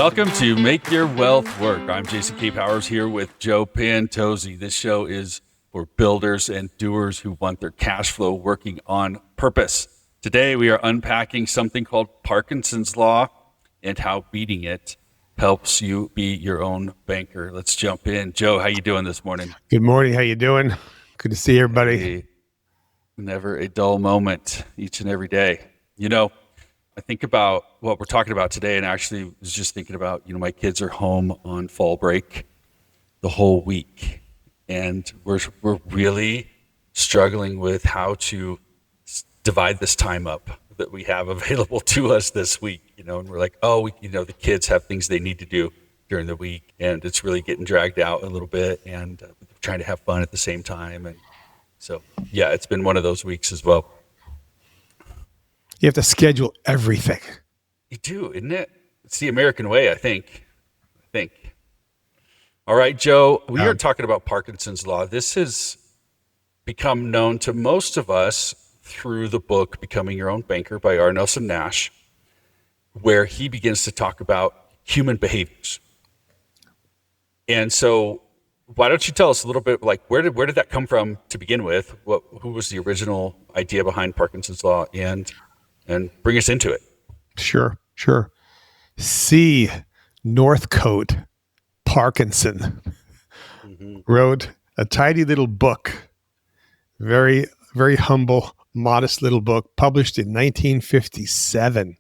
Welcome to Make Your Wealth Work. I'm Jason K. Powers here with Joe Penn Toi. This show is for builders and doers who want their cash flow working on purpose. Today, we are unpacking something called Parkinson's Law and how beating it helps you be your own banker. Let's jump in. Joe, how you doing this morning? Good morning. How you doing? Good to see everybody. Hey, never a dull moment each and every day. You know, I think about what we're talking about today, and actually was just thinking about, my kids are home on fall break the whole week, and we're really struggling with how to divide this time up that we have available to us this week, and we're like, the kids have things they need to do during the week, and it's really getting dragged out a little bit, and trying to have fun at the same time. And so, yeah, it's been one of those weeks as well. You have to schedule everything. You do, isn't it? It's the American way, I think. All right, Joe, we are talking about Parkinson's Law. This has become known to most of us through the book Becoming Your Own Banker by R. Nelson Nash, where he begins to talk about human behaviors. And so why don't you tell us a little bit, like, where did that come from to begin with? Who was the original idea behind Parkinson's Law, and bring us into it? Sure. C. Northcote Parkinson wrote a tiny little book, very, very humble, modest little book, published in 1957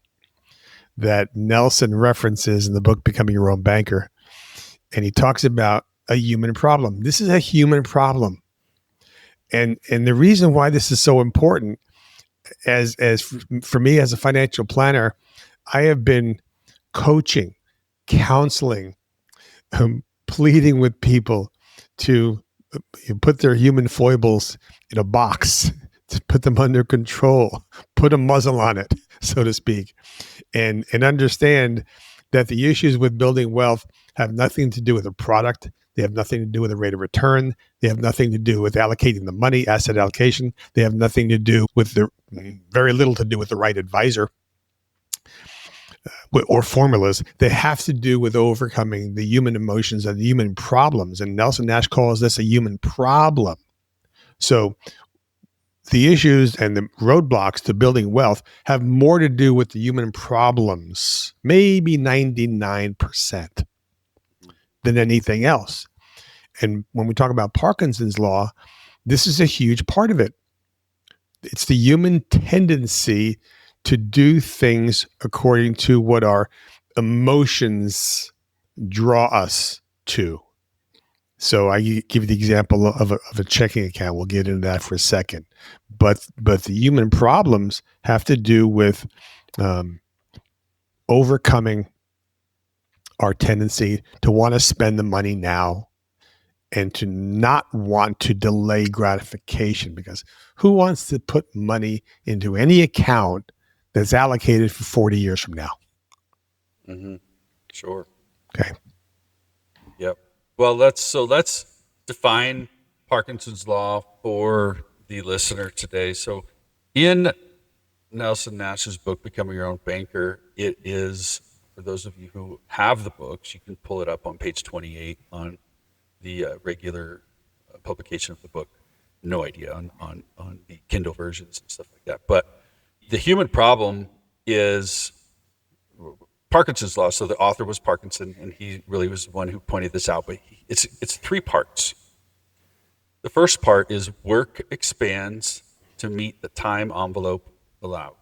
that Nelson references in the book Becoming Your Own Banker. And he talks about a human problem. This is a human problem. And the reason why this is so important, as for me as a financial planner, I have been coaching, counseling, pleading with people to put their human foibles in a box, to put them under control, put a muzzle on it, so to speak, and understand that the issues with building wealth have nothing to do with a product. They have nothing to do with a rate of return. They have nothing to do with allocating the money, asset allocation. They have nothing to do with very little to do with the right advisor or formulas. They have to do with overcoming the human emotions and the human problems. And Nelson Nash calls this a human problem. So the issues and the roadblocks to building wealth have more to do with the human problems, maybe 99%, than anything else. And when we talk about Parkinson's Law, this is a huge part of it. It's the human tendency to do things according to what our emotions draw us to. So I give you the example of a checking account. We'll get into that for a second. But the human problems have to do with overcoming our tendency to want to spend the money now and to not want to delay gratification, because who wants to put money into any account that's allocated for 40 years from now? Mm-hmm. Sure. Okay. Yep. Well, let's define Parkinson's Law for the listener today. So in Nelson Nash's book, Becoming Your Own Banker, it is, for those of you who have the books, you can pull it up on page 28 on the regular publication of the book. No idea on the Kindle versions and stuff like that. But the human problem is Parkinson's Law. So the author was Parkinson, and he really was the one who pointed this out. But it's three parts. The first part is work expands to meet the time envelope allowed.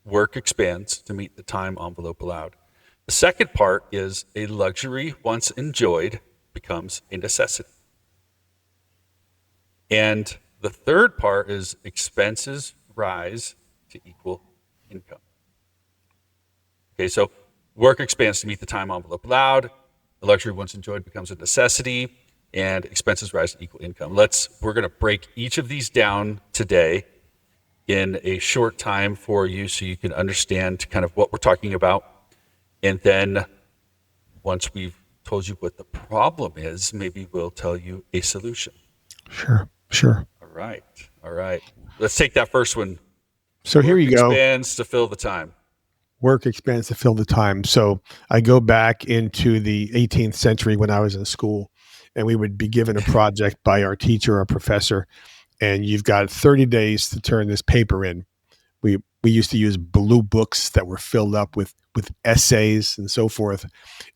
Work expands to meet the time envelope allowed. The second part is a luxury once enjoyed becomes a necessity. And the third part is expenses rise to equal income. Okay, so work expands to meet the time envelope allowed, the luxury once enjoyed becomes a necessity, and expenses rise to equal income. We're going to break each of these down today in a short time for you so you can understand kind of what we're talking about. And then once we've told you what the problem is, maybe we'll tell you a solution. Sure. All right. Let's take that first one. So here you go. Expands to fill the time. work expands to fill the time. So I go back into the 18th century when I was in school, and we would be given a project by our teacher or professor, and you've got 30 days to turn this paper in. We used to use blue books that were filled up with essays and so forth,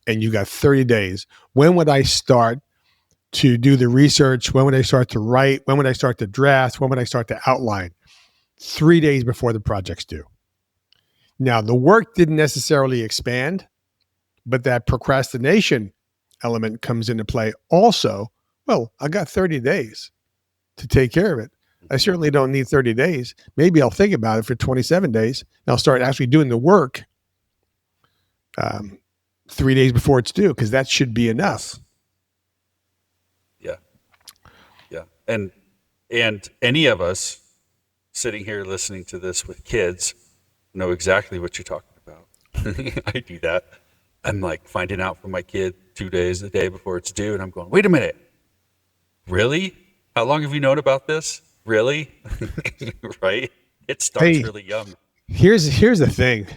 and you got 30 days. When would I start to do the research? When would I start to write? When would I start to draft? When would I start to outline? 3 days before the project's due. Now, the work didn't necessarily expand, but that procrastination element comes into play also. Well, I got 30 days to take care of it. I certainly don't need 30 days. Maybe I'll think about it for 27 days, and I'll start actually doing the work 3 days before it's due, because that should be enough. Yeah. Yeah. And any of us sitting here listening to this with kids know exactly what you're talking about. I do that. I'm like finding out from my kid 2 days, the day before it's due, and I'm going, wait a minute. Really? How long have you known about this? Really? Right? It starts really young. Here's the thing,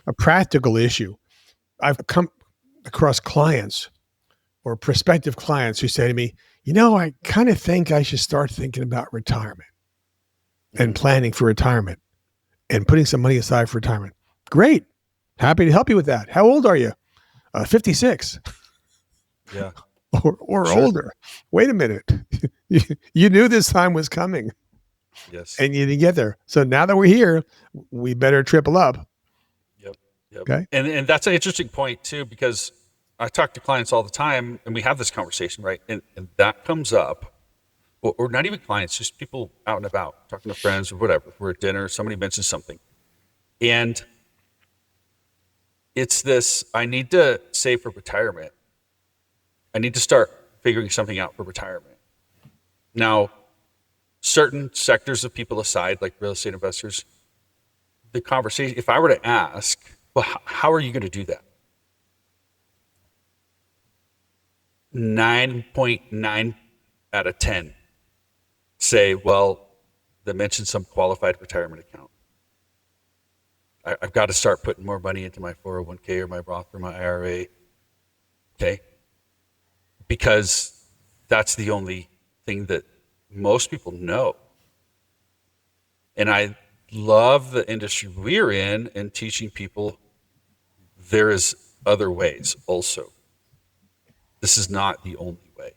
a practical issue. I've come across clients or prospective clients who say to me, I kind of think I should start thinking about retirement and planning for retirement and putting some money aside for retirement. Great. Happy to help you with that. How old are you? 56. Yeah. Or sure. Older. Wait a minute. You knew this time was coming. Yes. And you didn't get there. So now that we're here, we better triple up. Yep. Okay. And that's an interesting point too, because I talk to clients all the time and we have this conversation, right? And that comes up, or not even clients, just people out and about, talking to friends or whatever. We're at dinner, somebody mentions something. And it's this, I need to save for retirement. I need to start figuring something out for retirement. Now, certain sectors of people aside, like real estate investors, the conversation, if I were to ask, well, how are you going to do that? 9.9 out of 10 say, well, they mentioned some qualified retirement account. I've got to start putting more money into my 401k or my Roth or my IRA. Okay. Because that's the only thing that most people know. And I love the industry we're in and teaching people there is other ways also. This is not the only way,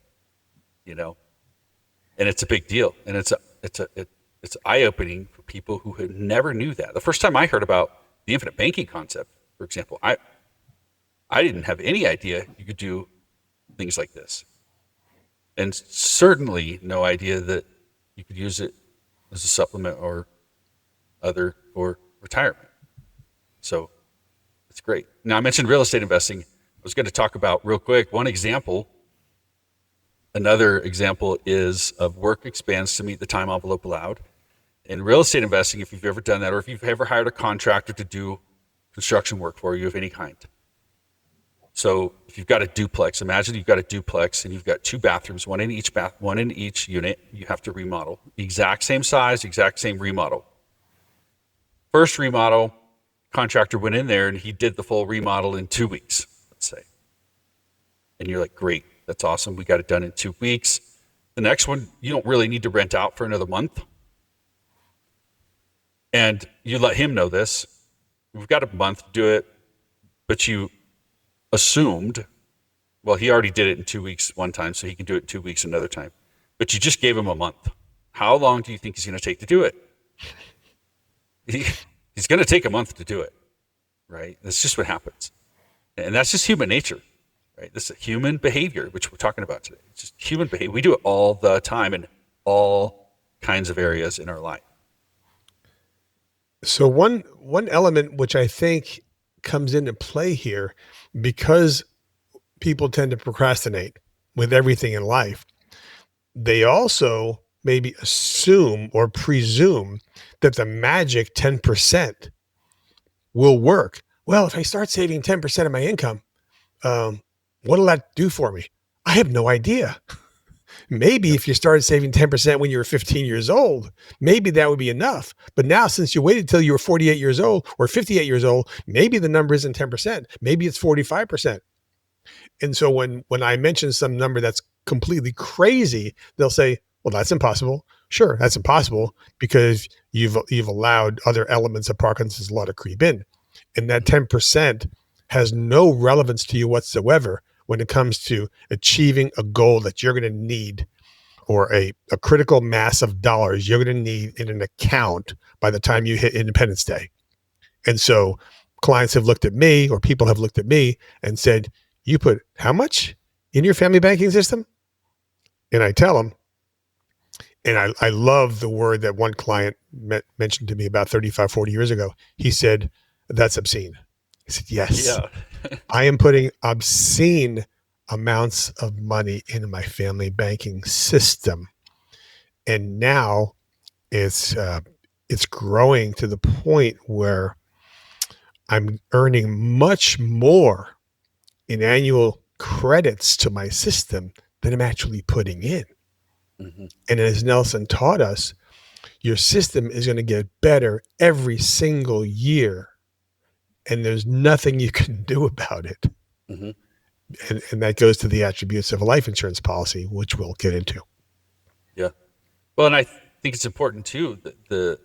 and it's a big deal. And it's eye-opening for people who had never knew that. The first time I heard about the infinite banking concept, for example, I didn't have any idea you could do things like this. And certainly no idea that you could use it as a supplement or other for retirement. So it's great. Now I mentioned real estate investing. I was going to talk about real quick one example. Another example is of work expands to meet the time envelope allowed. In real estate investing, if you've ever done that, or if you've ever hired a contractor to do construction work for you of any kind. So if you've got a duplex, imagine you've got a duplex and you've got 2 bathrooms, one in each unit. You have to remodel. Exact same size, exact same remodel. First remodel, contractor went in there and he did the full remodel in 2 weeks, let's say. And you're like, great, that's awesome. We got it done in 2 weeks. The next one, you don't really need to rent out for another month. And you let him know this. We've got a month to do it, but you assumed, well, he already did it in 2 weeks one time, so he can do it in 2 weeks another time. But you just gave him a month. How long do you think he's going to take to do it? He's going to take a month to do it, right? That's just what happens. And that's just human nature, right? This is human behavior, which we're talking about today. It's just human behavior. We do it all the time in all kinds of areas in our life. So one element which I think comes into play here, because people tend to procrastinate with everything in life, they also maybe assume or presume that the magic 10% will work. Well, if I start saving 10% of my income, what'll that do for me? I have no idea. Maybe Yep. if you started saving 10% when you were 15 years old, maybe that would be enough. But now, since you waited till you were 48 years old or 58 years old, maybe the number isn't 10%. Maybe it's 45%. And so when I mention some number that's completely crazy, they'll say, "Well, that's impossible." Sure, that's impossible because you've allowed other elements of Parkinson's law to creep in, and that 10% has no relevance to you whatsoever when it comes to achieving a goal that you're going to need, or a critical mass of dollars you're going to need in an account by the time you hit Independence Day. And so clients have looked at me, or people have looked at me and said, "You put how much in your family banking system?" And I tell them, and I love the word that one client mentioned to me about 35, 40 years ago. He said, "That's obscene." I said, "Yes, Yeah. I am putting obscene amounts of money into my family banking system." And now it's growing to the point where I'm earning much more in annual credits to my system than I'm actually putting in. Hmm. And as Nelson taught us, your system is going to get better every single year, and there's nothing you can do about it. Hmm. And that goes to the attributes of a life insurance policy, which we'll get into. Yeah. Well, and I think it's important too that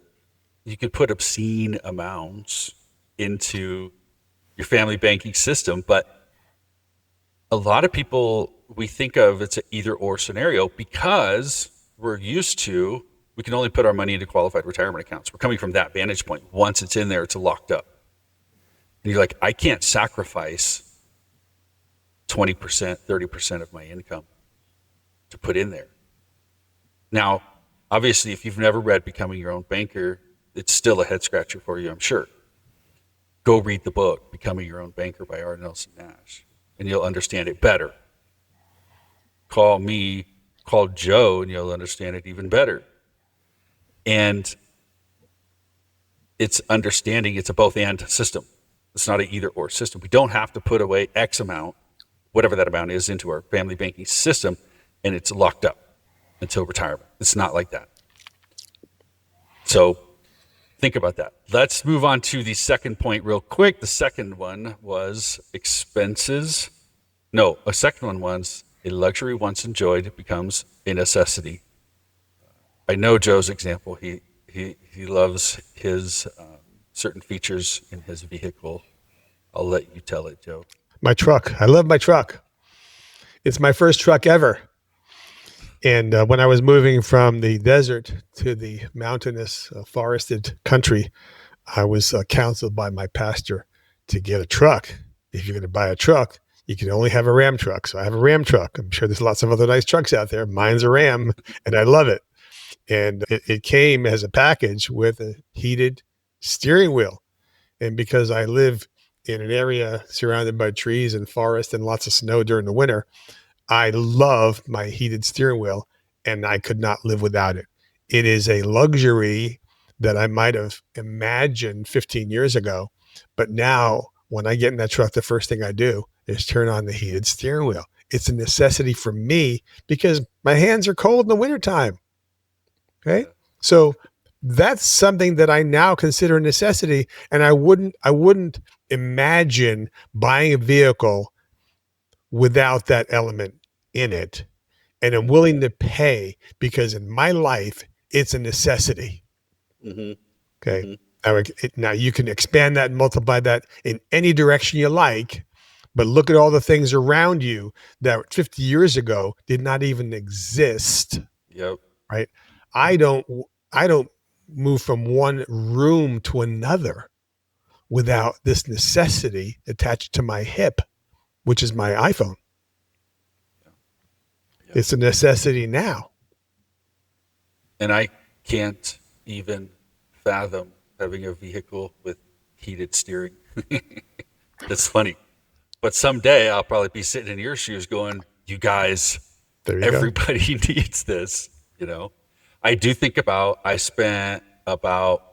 you could put obscene amounts into your family banking system, but a lot of people, we think of it's an either or scenario because we're used to, we can only put our money into qualified retirement accounts. We're coming from that vantage point. Once it's in there, it's locked up. And you're like, I can't sacrifice 20%, 30% of my income to put in there. Now, obviously, if you've never read Becoming Your Own Banker, it's still a head scratcher for you, I'm sure. Go read the book, Becoming Your Own Banker by R. Nelson Nash, and you'll understand it better. Call me, call Joe, and you'll understand it even better. And it's understanding it's a both and system. It's not an either or system. We don't have to put away X amount, whatever that amount is, into our family banking system, and it's locked up until retirement. It's not like that. So think about that. Let's move on to the second point real quick. The second one was expenses. No, a second one was a luxury once enjoyed becomes a necessity. I know Joe's example. He loves his certain features in his vehicle. I'll let you tell it, Joe. My truck. I love my truck. It's my first truck ever. And when I was moving from the desert to the mountainous, forested country, I was counseled by my pastor to get a truck. If you're going to buy a truck, you can only have a Ram truck. So I have a Ram truck. I'm sure there's lots of other nice trucks out there. Mine's a Ram, and I love it. And it came as a package with a heated steering wheel. And because I live in an area surrounded by trees and forest and lots of snow during the winter, I love my heated steering wheel, and I could not live without it. It is a luxury that I might have imagined 15 years ago. But now, when I get in that truck, the first thing I do is turn on the heated steering wheel. It's a necessity for me because my hands are cold in the wintertime. Okay. Yeah. So that's something that I now consider a necessity. And I wouldn't imagine buying a vehicle without that element in it. And I'm willing to pay because in my life, it's a necessity. Mm-hmm. Okay. Mm-hmm. Now you can expand that and multiply that in any direction you like, but look at all the things around you that 50 years ago did not even exist. Yep. Right. I don't, I don't move from one room to another without this necessity attached to my hip, which is my iPhone. Yeah. It's a necessity now. And I can't even fathom having a vehicle with heated steering. That's funny. But someday I'll probably be sitting in your shoes going, you guys, There you go. everybody needs this, you know. I do think about I spent about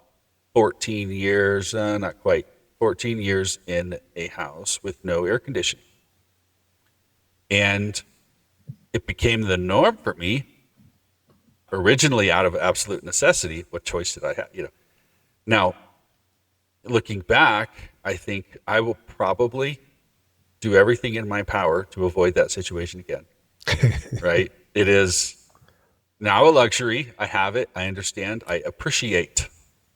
14 years, not quite 14 years in a house with no air conditioning. And it became the norm for me originally out of absolute necessity. What choice did I have? Now looking back, I think I will probably do everything in my power to avoid that situation again. Right? It is now a luxury. I have it. I understand. I appreciate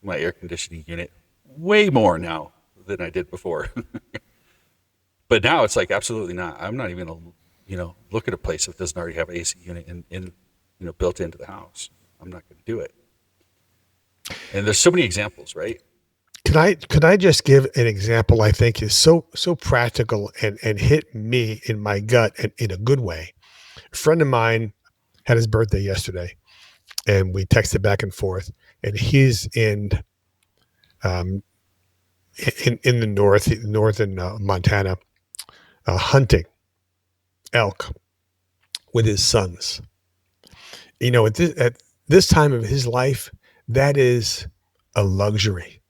my air conditioning unit way more now than I did before. But now it's like absolutely not. I'm not even gonna, look at a place that doesn't already have an AC unit in built into the house. I'm not gonna do it. And there's so many examples, right? Could I just give an example I think is so practical and hit me in my gut and in a good way. A friend of mine had his birthday yesterday, and we texted back and forth. And he's um, in the northern Montana, hunting elk with his sons. At this time of his life, that is a luxury.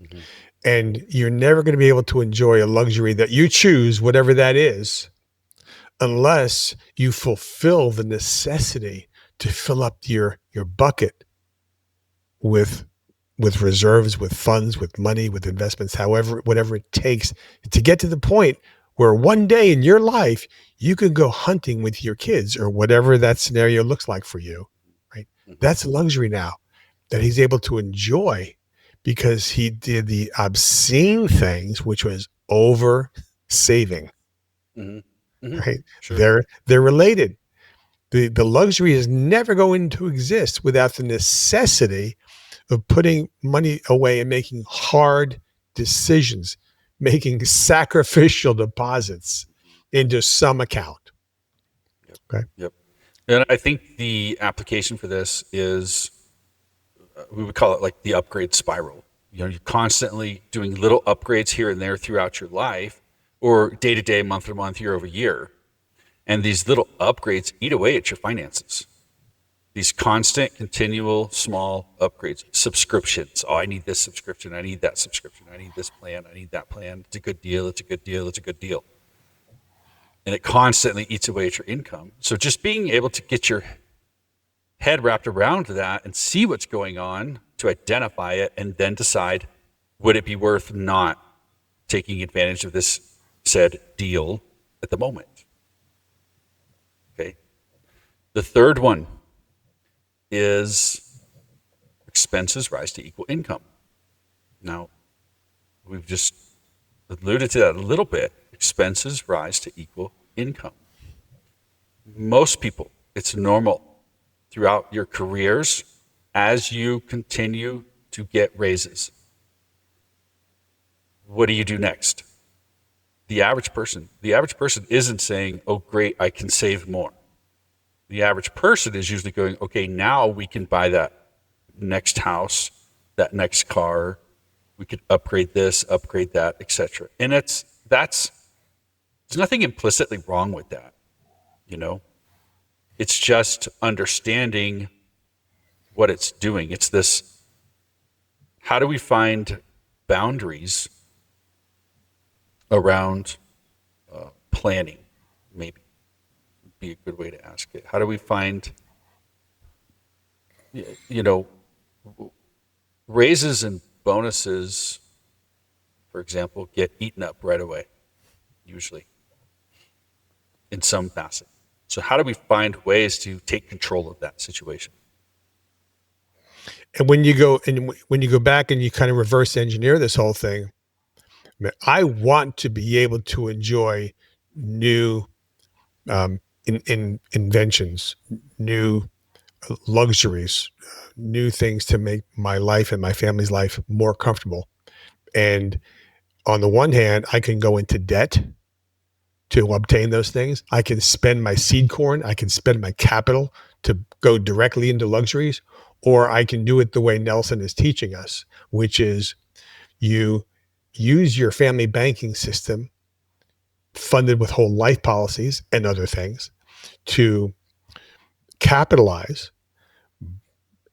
Mm-hmm. And you're never going to be able to enjoy a luxury that you choose, whatever that is, unless you fulfill the necessity to fill up your bucket with reserves, with funds, with money, with investments, however, whatever it takes to get to the point where one day in your life you can go hunting with your kids or whatever that scenario looks like for you, right? Mm-hmm. That's a luxury now that he's able to enjoy because he did the obscene things, which was over saving, Mm-hmm. Mm-hmm. right? Sure. They're related. The luxury is never going to exist without the necessity of putting money away and making hard decisions, making sacrificial deposits into some account. Yep. Okay. Yep. And I think the application for this is we would call it like the upgrade spiral. You're constantly doing little upgrades here and there throughout your life, or day to day, month to month, year over year. And these little upgrades eat away at your finances. These constant, continual, small upgrades, subscriptions. Oh, I need this subscription. I need that subscription. I need this plan. I need that plan. It's a good deal. It's a good deal. It's a good deal. And it constantly eats away at your income. So just being able to get your head wrapped around that and see what's going on to identify it and then decide, would it be worth not taking advantage of this said deal at the moment? Okay. The third one is expenses rise to equal income. Now, we've just alluded to that a little bit. Expenses rise to equal income. Most people, it's normal throughout your careers as you continue to get raises. What do you do next? The average person isn't saying, oh, great, I can save more. The average person is usually going, okay, now we can buy that next house, that next car. We could upgrade this, upgrade that, etc. And there's nothing implicitly wrong with that, It's just understanding what it's doing. It's this, how do we find boundaries around planning, maybe be a good way to ask it. How do we find, raises and bonuses, for example, get eaten up right away, usually, in some facet. So how do we find ways to take control of that situation? And when you go back and you kind of reverse engineer this whole thing, I want to be able to enjoy new inventions, new luxuries, new things to make my life and my family's life more comfortable. And on the one hand, I can go into debt to obtain those things. I can spend my seed corn. I can spend my capital to go directly into luxuries, or I can do it the way Nelson is teaching us, which is you use your family banking system funded with whole life policies and other things to capitalize,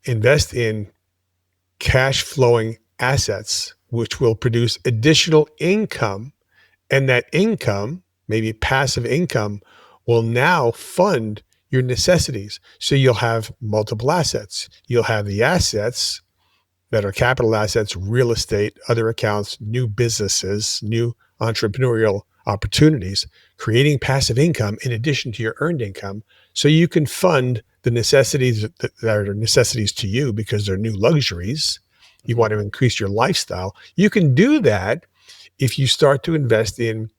invest in cash flowing assets, which will produce additional income. And that income, maybe passive income, will now fund your necessities. So you'll have multiple assets. You'll have the assets that are capital assets, real estate, other accounts, new businesses, new entrepreneurial opportunities, creating passive income in addition to your earned income. So you can fund the necessities that are necessities to you because they're new luxuries. You want to increase your lifestyle. You can do that if you start to invest in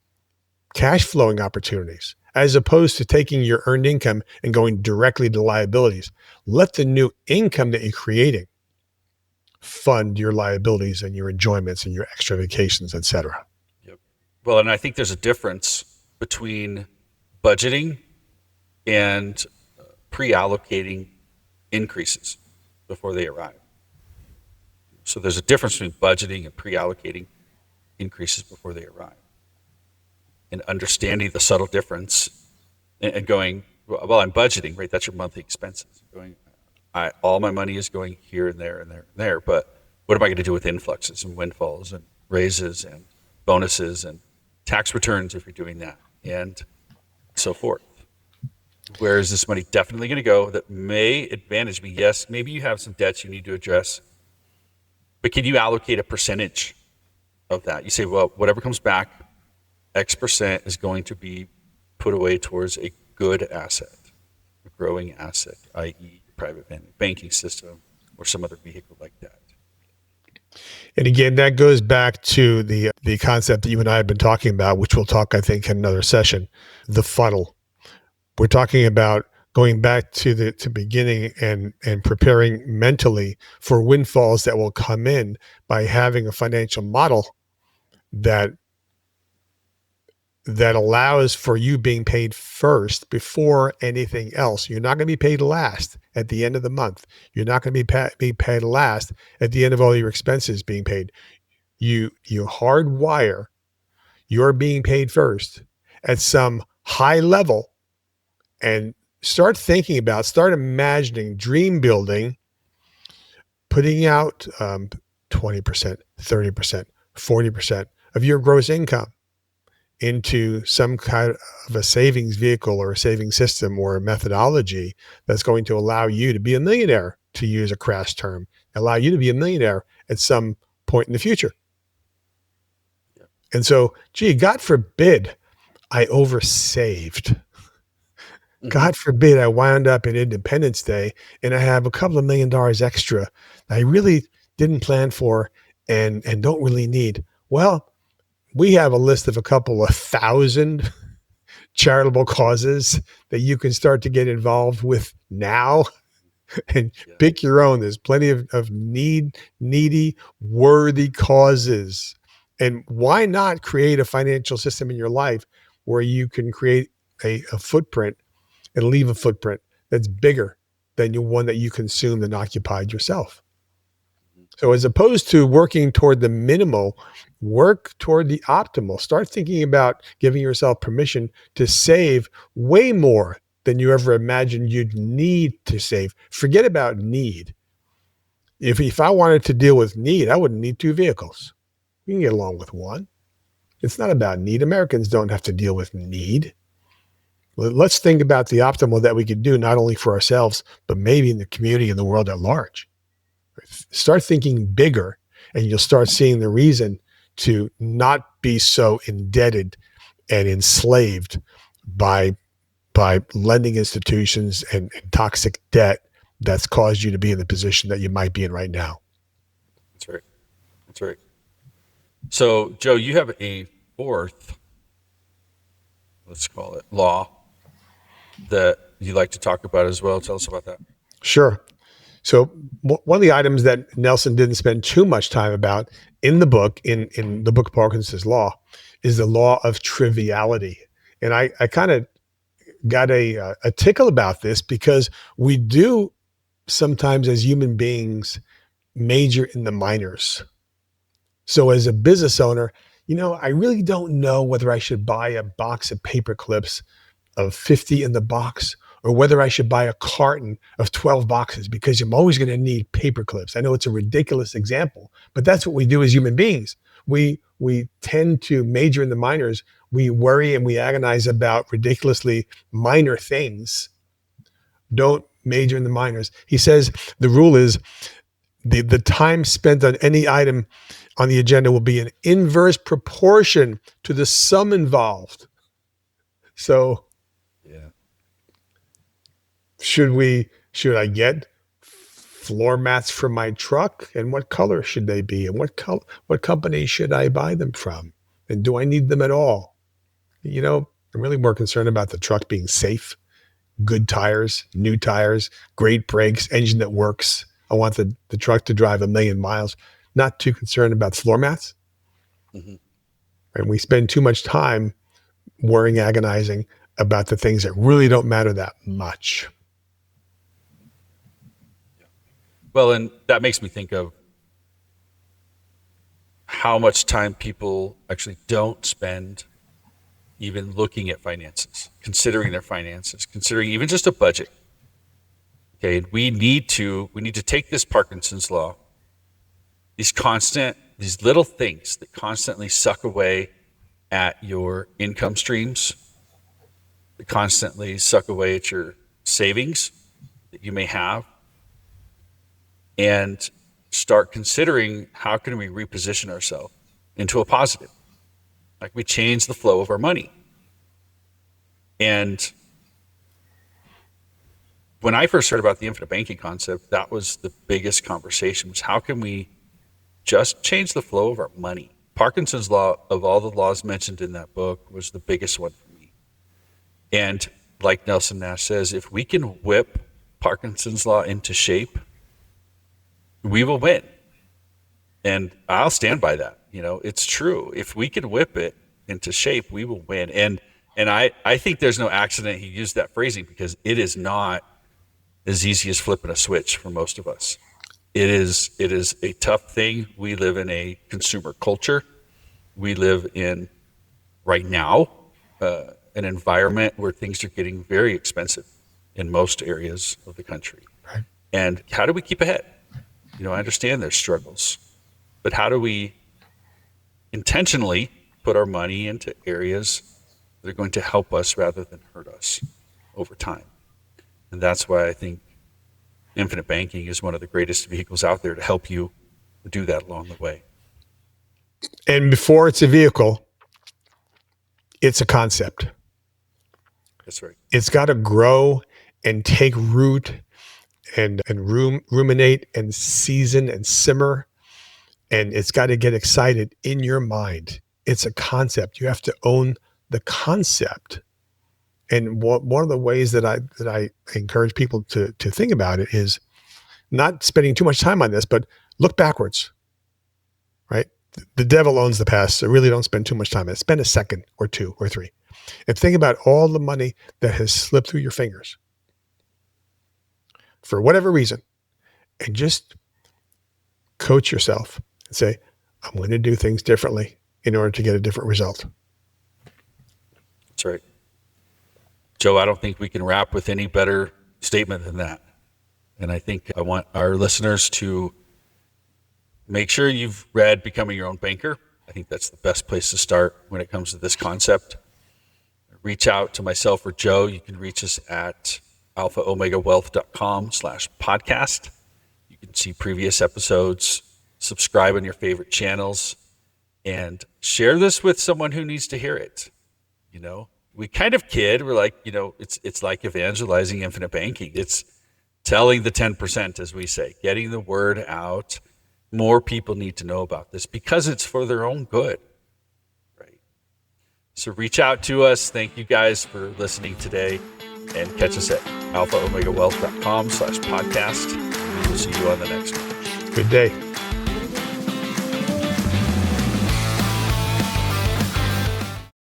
cash flowing opportunities, as opposed to taking your earned income and going directly to liabilities. Let the new income that you're creating fund your liabilities and your enjoyments and your extra vacations, etc. Yep. Well, and I think there's a difference between budgeting and pre-allocating increases before they arrive. So there's a difference between budgeting and pre-allocating increases before they arrive. And understanding the subtle difference and going, well, I'm budgeting, right? That's your monthly expenses. Going, all my money is going here and there and there and there. But what am I going to do with influxes and windfalls and raises and bonuses and tax returns if you're doing that and so forth? Where is this money definitely going to go that may advantage me? Yes, maybe you have some debts you need to address, but can you allocate a percentage of that? You say, well, whatever comes back, X percent is going to be put away towards a good asset, a growing asset, i.e. private banking system or some other vehicle like that. And again, that goes back to the concept that you and I have been talking about, which we'll talk, I think, in another session, the funnel. We're talking about going back to the beginning and preparing mentally for windfalls that will come in by having a financial model that allows for you being paid first before anything else. You're not going to be paid last at the end of the month. You're not going to be paid last at the end of all your expenses being paid. You hardwire you're being paid first at some high level, and start imagining, dream building, putting out 20%, 30%, 40% of your gross income into some kind of a savings vehicle or a savings system or a methodology that's going to allow you to be a millionaire, to use a crass term, allow you to be a millionaire at some point in the future. Yeah. And so, God forbid I oversaved. God forbid I wound up at Independence Day and I have a couple of $1 million extra I really didn't plan for and don't really need. Well, we have a list of a couple of 1,000 charitable causes that you can start to get involved with now and pick your own. There's plenty of needy, worthy causes. And why not create a financial system in your life where you can create a footprint and leave a footprint that's bigger than the one that you consumed and occupied yourself? So as opposed to working toward the minimal, work toward the optimal. Start thinking about giving yourself permission to save way more than you ever imagined you'd need to save. Forget about need. If I wanted to deal with need, I wouldn't need 2 vehicles. You can get along with one. It's not about need. Americans don't have to deal with need. Let's think about the optimal that we could do, not only for ourselves, but maybe in the community and the world at large. Start thinking bigger, and you'll start seeing the reason to not be so indebted and enslaved by lending institutions and toxic debt that's caused you to be in the position that you might be in right now. That's right. That's right. So, Joe, you have a fourth, let's call it, law that you like to talk about as well. Tell us about that. Sure. So one of the items that Nelson didn't spend too much time about in the book, in the book Parkinson's Law, is the law of triviality. And I kind of got a tickle about this because we do sometimes as human beings major in the minors. So as a business owner, I really don't know whether I should buy a box of paper clips of 50 in the box or whether I should buy a carton of 12 boxes because I'm always going to need paper clips. I know it's a ridiculous example, but that's what we do as human beings. We tend to major in the minors we worry and we agonize about ridiculously minor things. Don't major in the minors. He says the rule is the time spent on any item on the agenda will be an inverse proportion to the sum involved. So Yeah. should I get floor mats for my truck, and what color should they be, and what company should I buy them from, and do I need them at all? I'm really more concerned about the truck being safe, good tires, new tires, great brakes, engine that works. I want the truck to drive 1,000,000 miles. Not too concerned about floor mats. Mm-hmm. And we spend too much time worrying, agonizing about the things that really don't matter that much. Well, and that makes me think of how much time people actually don't spend even looking at finances, considering their finances, considering even just a budget. Okay, and we need to take this Parkinson's law, these little things that constantly suck away at your income streams, that constantly suck away at your savings that you may have, and start considering how can we reposition ourselves into a positive, like we change the flow of our money. And when I first heard about the infinite banking concept, that was the biggest conversation, was how can we just change the flow of our money? Parkinson's law, of all the laws mentioned in that book, was the biggest one for me. And like Nelson Nash says, if we can whip Parkinson's law into shape, we will win. And I'll stand by that. It's true. If we can whip it into shape, we will win. And I think there's no accident he used that phrasing, because it is not as easy as flipping a switch for most of us. It is a tough thing. We live in a consumer culture. We live in, right now, an environment where things are getting very expensive in most areas of the country. Right. And how do we keep ahead? I understand there's struggles, but how do we intentionally put our money into areas that are going to help us rather than hurt us over time? And that's why I think infinite banking is one of the greatest vehicles out there to help you do that along the way. And before it's a vehicle, it's a concept. That's right. It's got to grow and take root and ruminate and season and simmer. And it's got to get excited in your mind. It's a concept. You have to own the concept. And one of the ways that I encourage people to think about it is not spending too much time on this, but look backwards, right? The devil owns the past, so really don't spend too much time on it. Spend a second or two or three and think about all the money that has slipped through your fingers for whatever reason, and just coach yourself and say, I'm going to do things differently in order to get a different result. That's right. Joe, I don't think we can wrap with any better statement than that. And I think I want our listeners to make sure you've read Becoming Your Own Banker. I think that's the best place to start when it comes to this concept. Reach out to myself or Joe. You can reach us at alphaomegawealth.com/podcast. You can see previous episodes, subscribe on your favorite channels, and share this with someone who needs to hear it. We kind of kid. We're like, it's like evangelizing infinite banking. It's telling the 10%, as we say, getting the word out. More people need to know about this because it's for their own good, right? So reach out to us. Thank you guys for listening today, and catch us at alphaomegawealth.com/podcast. We'll see you on the next one. Good day.